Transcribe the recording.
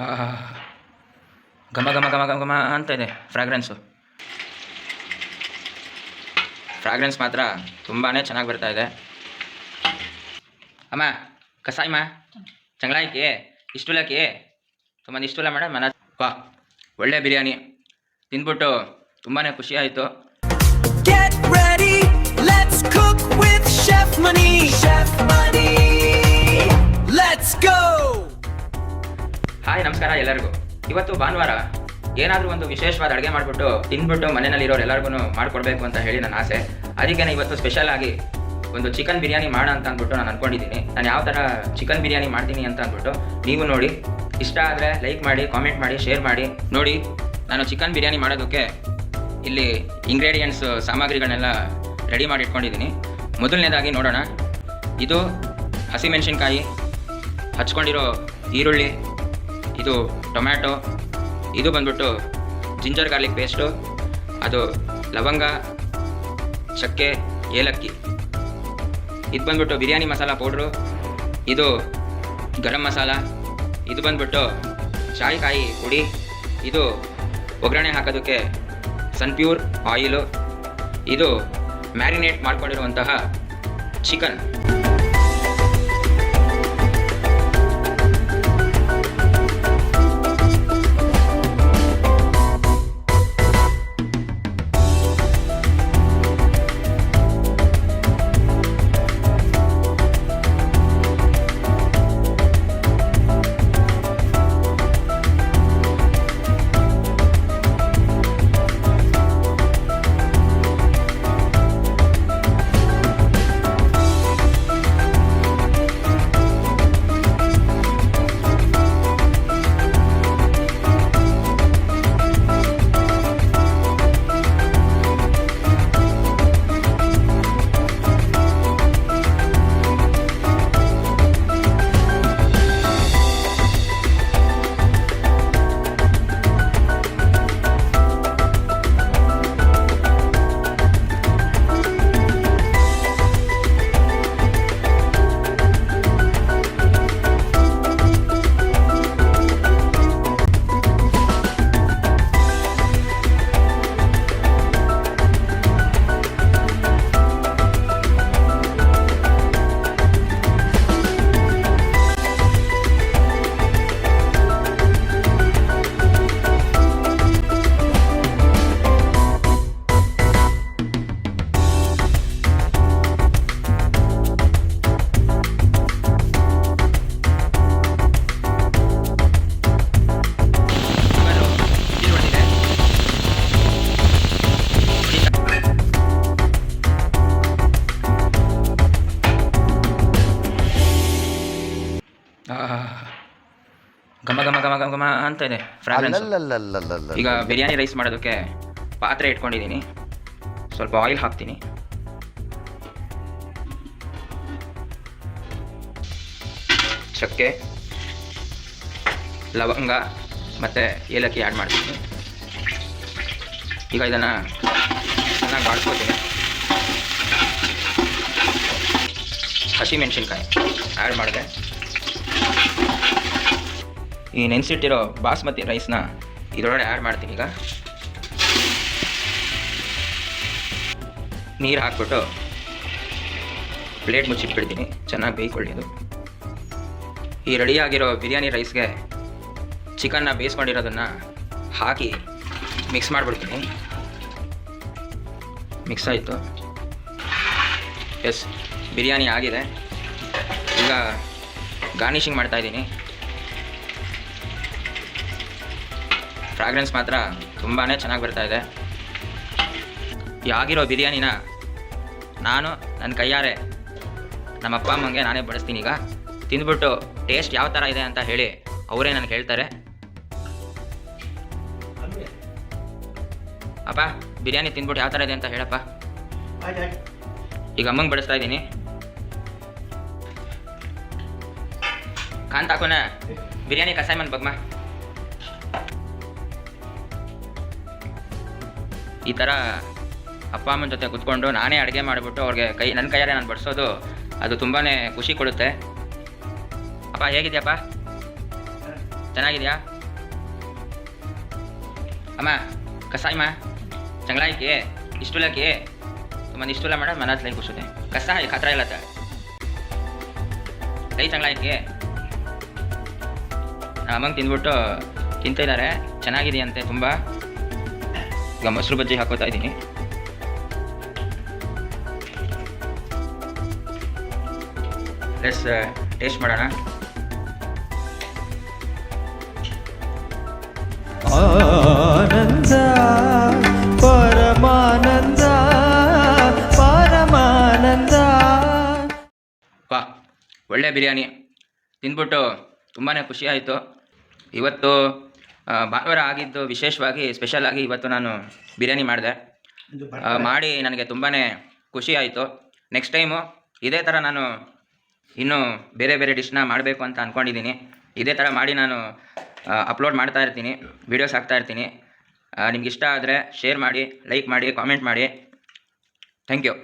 ಆಹಾ! ಘಮ ಘಮ ಘಮ ಘಮ ಘಮ ಅಂತ ಇದೆ ಫ್ರಾಗ್ರೆನ್ಸು. ಫ್ರಾಗ್ರೆನ್ಸ್ ಮಾತ್ರ ತುಂಬಾ ಚೆನ್ನಾಗಿ ಬರ್ತಾ ಇದೆ. ಅಮ್ಮ ಕಸಾಯಮ್ಮ ಚಂಗ್ಳಾಯ್ಕಿ ಇಷ್ಟುಲಕ್ಕಿ ತುಂಬ ಇಷ್ಟುಲ್ಲ ಮೇಡಮ್ ಮನ ವಾ ಒಳ್ಳೆ ಬಿರಿಯಾನಿ ತಿಂದ್ಬಿಟ್ಟು ತುಂಬಾ ಖುಷಿ ಆಯಿತು. Get ready, let's cook with Chef Money. Chef Money, let's go. Hi ನಮಸ್ಕಾರ ಎಲ್ಲರಿಗೂ. ಇವತ್ತು ಭಾನುವಾರ ಏನಾದರೂ ಒಂದು ವಿಶೇಷವಾದ ಅಡುಗೆ ಮಾಡಿಬಿಟ್ಟು ತಿಂದ್ಬಿಟ್ಟು ಮನೆಯಲ್ಲಿರೋರು ಎಲ್ಲರಿಗೂ ಮಾಡಿಕೊಡ್ಬೇಕು ಅಂತ ಹೇಳಿ ನನ್ನ ಆಸೆ. ಅದಕ್ಕೆ ಇವತ್ತು ಸ್ಪೆಷಲ್ ಆಗಿ ಒಂದು ಚಿಕನ್ ಬಿರಿಯಾನಿ ಮಾಡೋಣ ಅಂತ ಅಂದ್ಬಿಟ್ಟು ನಾನು ಅಂದ್ಕೊಂಡಿದ್ದೀನಿ. ನಾನು ಯಾವ ಥರ ಚಿಕನ್ ಬಿರಿಯಾನಿ ಮಾಡ್ತೀನಿ ಅಂತ ಅಂದ್ಬಿಟ್ಟು ನೀವು ನೋಡಿ. ಇಷ್ಟ ಆದರೆ ಲೈಕ್ ಮಾಡಿ, ಕಾಮೆಂಟ್ ಮಾಡಿ, ಶೇರ್ ಮಾಡಿ. ನೋಡಿ ನಾನು ಚಿಕನ್ ಬಿರಿಯಾನಿ ಮಾಡೋದಕ್ಕೆ ಇಲ್ಲಿ ಇಂಗ್ರೀಡಿಯೆಂಟ್ಸ್ ಸಾಮಗ್ರಿಗಳನ್ನೆಲ್ಲ ರೆಡಿ ಮಾಡಿ ಇಟ್ಕೊಂಡಿದ್ದೀನಿ. ಮೊದಲನೇದಾಗಿ ನೋಡೋಣ. ಇದು ಹಸಿಮೆಣಸಿನ್ಕಾಯಿ, ಹಚ್ಕೊಂಡಿರೋ ಈರುಳ್ಳಿ, ಇದು ಟೊಮ್ಯಾಟೊ, ಇದು ಬಂದ್ಬಿಟ್ಟು ಜಿಂಜರ್ ಗಾರ್ಲಿಕ್ ಪೇಸ್ಟು, ಅದು ಲವಂಗ, ಚಕ್ಕೆ, ಏಲಕ್ಕಿ, ಇದು ಬಂದ್ಬಿಟ್ಟು ಬಿರಿಯಾನಿ ಮಸಾಲ ಪೌಡ್ರು, ಇದು ಗರಂ ಮಸಾಲ, ಇದು ಬಂದ್ಬಿಟ್ಟು ಜಾಯಿಕಾಯಿ ಪುಡಿ, ಇದು ಒಗ್ಗರಣೆ ಹಾಕೋದಕ್ಕೆ ಸನ್ಪ್ಯೂರ್ ಆಯಿಲು, ಇದು ಮ್ಯಾರಿನೇಟ್ ಮಾಡ್ಕೊಂಡಿರುವಂತಹ ಚಿಕನ್. ಘಮ ಘಮ ಘಮ ಘಮ ಘಮ ಅಂತ ಇದೆ ಫ್ರಾಗ್ರೆನ್ಸ್. ಈಗ ಬಿರಿಯಾನಿ ರೈಸ್ ಮಾಡೋದಕ್ಕೆ ಪಾತ್ರೆ ಇಟ್ಕೊಂಡಿದ್ದೀನಿ. ಸ್ವಲ್ಪ ಆಯಿಲ್ ಹಾಕ್ತೀನಿ. ಚಕ್ಕೆ, ಲವಂಗ ಮತ್ತು ಏಲಕ್ಕಿ ಆ್ಯಡ್ ಮಾಡ್ತೀನಿ. ಈಗ ಇದನ್ನು ಚೆನ್ನಾಗಿ ಬಾಡಿಸ್ಕೊತೀನಿ. ಹಸಿಮೆಣಸಿನ್ಕಾಯಿ ಆ್ಯಡ್ ಮಾಡಿದೆ. ಈ ನೆನೆಸಿಟ್ಟಿರೋ ಬಾಸ್ಮತಿ ರೈಸ್ನ ಇದರೊಳಗೆ ಆ್ಯಡ್ ಮಾಡ್ತೀನಿ. ಈಗ ನೀರು ಹಾಕ್ಬಿಟ್ಟು ಪ್ಲೇಟ್ ಮುಚ್ಚಿಟ್ಬಿಡ್ತೀನಿ. ಚೆನ್ನಾಗಿ ಬೇಯ್ಕೊಳ್ಳಿ. ಇದು ಈ ರೆಡಿಯಾಗಿರೋ ಬಿರಿಯಾನಿ ರೈಸ್ಗೆ ಚಿಕನ್ನ ಬೇಯಿಸ್ಕೊಂಡಿರೋದನ್ನು ಹಾಕಿ ಮಿಕ್ಸ್ ಮಾಡಿಬಿಡ್ತೀನಿ. ಮಿಕ್ಸ್ ಆಯಿತು. ಎಸ್, ಬಿರಿಯಾನಿ ಆಗಿದೆ. ಈಗ ಗಾರ್ನಿಷಿಂಗ್ ಮಾಡ್ತಾಯಿದ್ದೀನಿ. ಫ್ರಾಗ್ರೆನ್ಸ್ ಮಾತ್ರ ತುಂಬಾ ಚೆನ್ನಾಗಿ ಬರ್ತಾ ಇದೆ. ಈ ಆಗಿರೋ ಬಿರಿಯಾನಿನ ನಾನು ನನ್ನ ಕೈಯಾರೆ ನಮ್ಮ ಅಪ್ಪ ಅಮ್ಮಂಗೆ ನಾನೇ ಬಡಿಸ್ತೀನಿ. ಈಗ ತಿಂದ್ಬಿಟ್ಟು ಟೇಸ್ಟ್ ಯಾವ ಥರ ಇದೆ ಅಂತ ಹೇಳಿ ಅವರೇ ನನಗೆ ಹೇಳ್ತಾರೆ. ಅಪ್ಪ ಬಿರಿಯಾನಿ ತಿಂದ್ಬಿಟ್ಟು ಯಾವ ಥರ ಇದೆ ಅಂತ ಹೇಳಪ್ಪ. ಈಗ ಅಮ್ಮಂಗೆ ಬಡಿಸ್ತಾ ಇದ್ದೀನಿ. ಕಾಂತ ಹಾಕೋಣ ಬಿರಿಯಾನಿ ಕಸಾಯಮನ್ ಬಗ್ಮ. ಈ ಥರ ಅಪ್ಪ ಅಮ್ಮನ ಜೊತೆ ಕೂತ್ಕೊಂಡು ನಾನೇ ಅಡುಗೆ ಮಾಡಿಬಿಟ್ಟು ಅವ್ರಿಗೆ ನನ್ನ ಕೈಯಾರೆ ನಾನು ಬಡಿಸೋದು ಅದು ತುಂಬಾ ಖುಷಿ ಕೊಡುತ್ತೆ. ಅಪ್ಪ ಹೇಗಿದೆಯಪ್ಪ? ಚೆನ್ನಾಗಿದೆಯಾ ಅಮ್ಮ ಕಸಾಯಮ್ಮ चांगला आहे की इष्टूला की तुम्हाला इष्टूला म्हणा मनात लई खुश होते कसा आहे खात्रायला तर लई चांगला आहे की ಮಗ ತಿಂದ್ಬಿಟ್ಟು ತಿಂತಿದ್ದಾರೆ ಚೆನ್ನಾಗಿದೆಯಂತೆ ತುಂಬ. ಈಗ ಮೊಸರು ಬಜ್ಜಿ ಹಾಕೋತಾ ಇದ್ದೀನಿ. ಲೆಟ್ಸ್ ಟೇಸ್ಟ್ ಮಾಡೋಣ. ಆನಂದ ಪರಮಾನಂದ ಪರಮಾನಂದ. ವಾ ಒಳ್ಳೆ ಬಿರಿಯಾನಿ ತಿಂದ್ಬಿಟ್ಟು ತುಂಬಾ ಖುಷಿ ಆಯಿತು. ಇವತ್ತು ಭಾನುವಾರ ಆಗಿದ್ದು ವಿಶೇಷವಾಗಿ ಸ್ಪೆಷಲಾಗಿ ಇವತ್ತು ನಾನು ಬಿರಿಯಾನಿ ಮಾಡಿದೆ. ಮಾಡಿ ನನಗೆ ತುಂಬಾ ಖುಷಿ ಆಯಿತು. ನೆಕ್ಸ್ಟ್ ಟೈಮು ಇದೇ ಥರ ನಾನು ಇನ್ನೂ ಬೇರೆ ಬೇರೆ ಡಿಶ್ನ ಮಾಡಬೇಕು ಅಂತ ಅಂದ್ಕೊಂಡಿದ್ದೀನಿ. ಇದೇ ಥರ ಮಾಡಿ ನಾನು ಅಪ್ಲೋಡ್ ಮಾಡ್ತಾ ಇರ್ತೀನಿ, ವೀಡಿಯೋಸ್ ಹಾಕ್ತಾ ಇರ್ತೀನಿ. ನಿಮ್ಗೆ ಇಷ್ಟ ಆದರೆ ಶೇರ್ ಮಾಡಿ, ಲೈಕ್ ಮಾಡಿ, ಕಾಮೆಂಟ್ ಮಾಡಿ. Thank you.